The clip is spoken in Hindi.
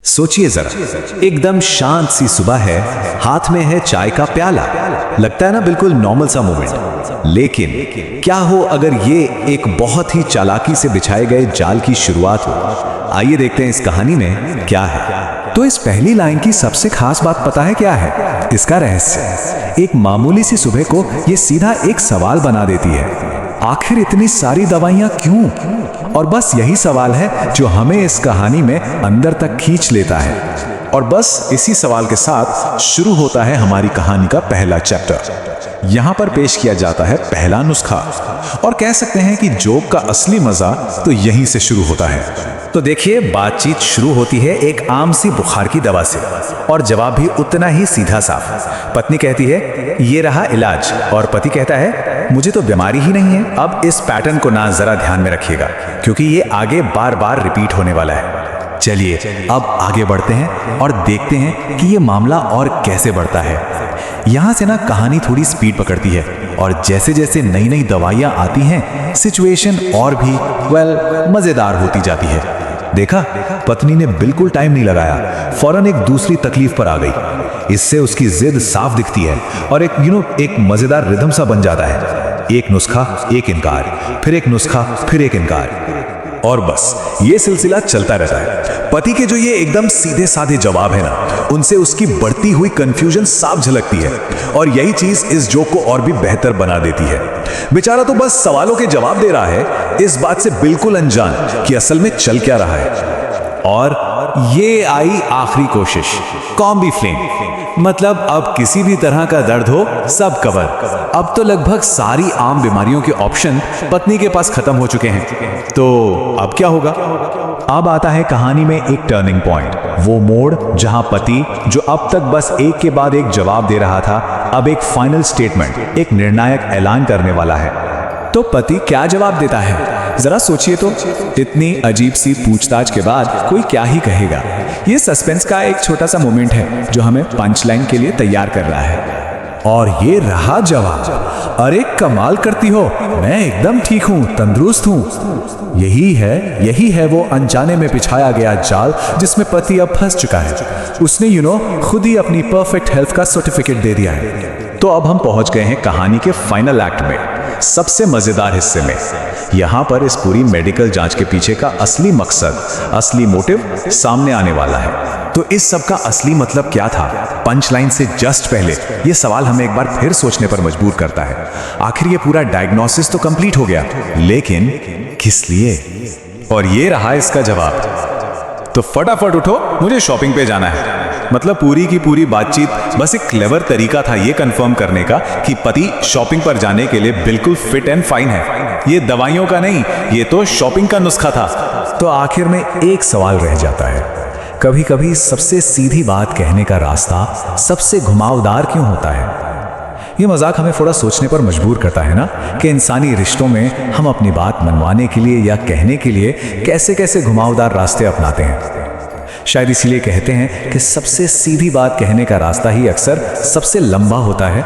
सोचिए जरा, एकदम शांत सी सुबह है, हाथ में है चाय का प्याला। लगता है ना बिल्कुल नॉर्मल सा मोमेंट। लेकिन क्या हो अगर ये एक बहुत ही चालाकी से बिछाए गए जाल की शुरुआत हो। आइए देखते हैं इस कहानी में क्या है। तो इस पहली लाइन की सबसे खास बात पता है क्या है? इसका रहस्य एक मामूली सी सुबह को ये सीधा एक सवाल बना देती है। आखिर इतनी सारी दवाइयां क्यों? और बस यही सवाल है जो हमें इस कहानी में अंदर तक खींच लेता है। और बस इसी सवाल के साथ शुरू होता है हमारी कहानी का पहला चैप्टर। यहां पर पेश किया जाता है पहला नुस्खा, और कह सकते हैं कि जोक का असली मजा तो यहीं से शुरू होता है। तो देखिए, बातचीत शुरू होती है एक आम सी बुखार की दवा से, और जवाब भी उतना ही सीधा साफ। पत्नी कहती है ये रहा इलाज, और पति कहता है मुझे तो बीमारी ही नहीं है। अब इस पैटर्न को ना जरा ध्यान में रखिएगा, क्योंकि ये आगे बार बार रिपीट होने वाला है। चलिए अब आगे बढ़ते हैं और देखते हैं कि ये मामला और कैसे बढ़ता है। यहाँ से ना कहानी थोड़ी स्पीड पकड़ती है, और जैसे जैसे नई नई दवाइयाँ आती हैं, सिचुएशन और भी मजेदार होती जाती है। देखा, पत्नी ने बिल्कुल टाइम नहीं लगाया, फौरन एक दूसरी तकलीफ पर आ गई। इससे उसकी जिद साफ दिखती है, और एक मजेदार रिदम सा बन जाता है। एक नुस्खा, एक इनकार, फिर एक नुस्खा, फिर एक इनकार, और बस ये सिलसिला चलता रहता है। पति के जो ये एकदम सीधे साधे जवाब है ना, उनसे उसकी बढ़ती हुई कंफ्यूजन साफ झलकती है, और यही चीज इस जोक को और भी बेहतर बना देती है। बेचारा तो बस सवालों के जवाब दे रहा है, इस बात से बिल्कुल अनजान कि असल में चल क्या रहा है। और ये आई आखिरी कोशिश, कॉम्बी फ्लेम। मतलब अब किसी भी तरह का दर्द हो सब कवर। अब तो लगभग सारी आम बीमारियों के ऑप्शन पत्नी के पास खत्म हो चुके हैं। तो अब क्या होगा? अब आता है कहानी में एक टर्निंग पॉइंट, वो मोड़ जहां पति जो अब तक बस एक के बाद एक जवाब दे रहा था, अब एक फाइनल स्टेटमेंट, एक निर्णायक ऐलान करने वाला है। तो पति क्या जवाब देता है? जरा सोचिए तो, इतनी अजीब सी पूछताछ के बाद कोई क्या ही कहेगा। ये सस्पेंस का एक छोटा सा मोमेंट है जो हमें पंच लाइन के लिए तैयार कर रहा है। और ये रहा जवाब, अरे कमाल करती हो, मैं एकदम ठीक हूँ, तंदुरुस्त हूँ। यही है वो अनजाने में बिछाया गया जाल जिसमें पति अब फंस चुका है। उसने खुद ही अपनी परफेक्ट हेल्थ का सर्टिफिकेट दे दिया है। तो अब हम पहुंच गए हैं कहानी के फाइनल एक्ट में, सबसे मजेदार हिस्से में। यहाँ पर इस पूरी मेडिकल जांच के पीछे का असली मकसद, असली मोटिव सामने आने वाला है। तो इस सब का असली मतलब क्या था? पंच लाइन से जस्ट पहले ये सवाल हमें एक बार फिर सोचने पर मजबूर करता है। आखिर ये पूरा डायग्नोसिस तो कंप्लीट हो गया, लेकिन किस लिए? और ये रहा इसका जवाब। तो फटाफट उठो, मुझे शॉपिंग पे जाना है। मतलब पूरी की पूरी बातचीत बस एक क्लेवर तरीका था ये कंफर्म करने का कि पति शॉपिंग पर जाने के लिए बिल्कुल फिट एंड फाइन है। ये दवाइयों का नहीं, ये तो शॉपिंग का नुस्खा था। तो आखिर में एक सवाल रह जाता है, कभी कभी सबसे सीधी बात कहने का रास्ता सबसे घुमावदार क्यों होता है? ये मजाक हमें थोड़ा सोचने पर मजबूर करता है ना, कि इंसानी रिश्तों में हम अपनी बात मनवाने के लिए या कहने के लिए कैसे कैसे घुमावदार रास्ते अपनाते हैं। शायद इसीलिए कहते हैं कि सबसे सीधी बात कहने का रास्ता ही अक्सर सबसे लंबा होता है।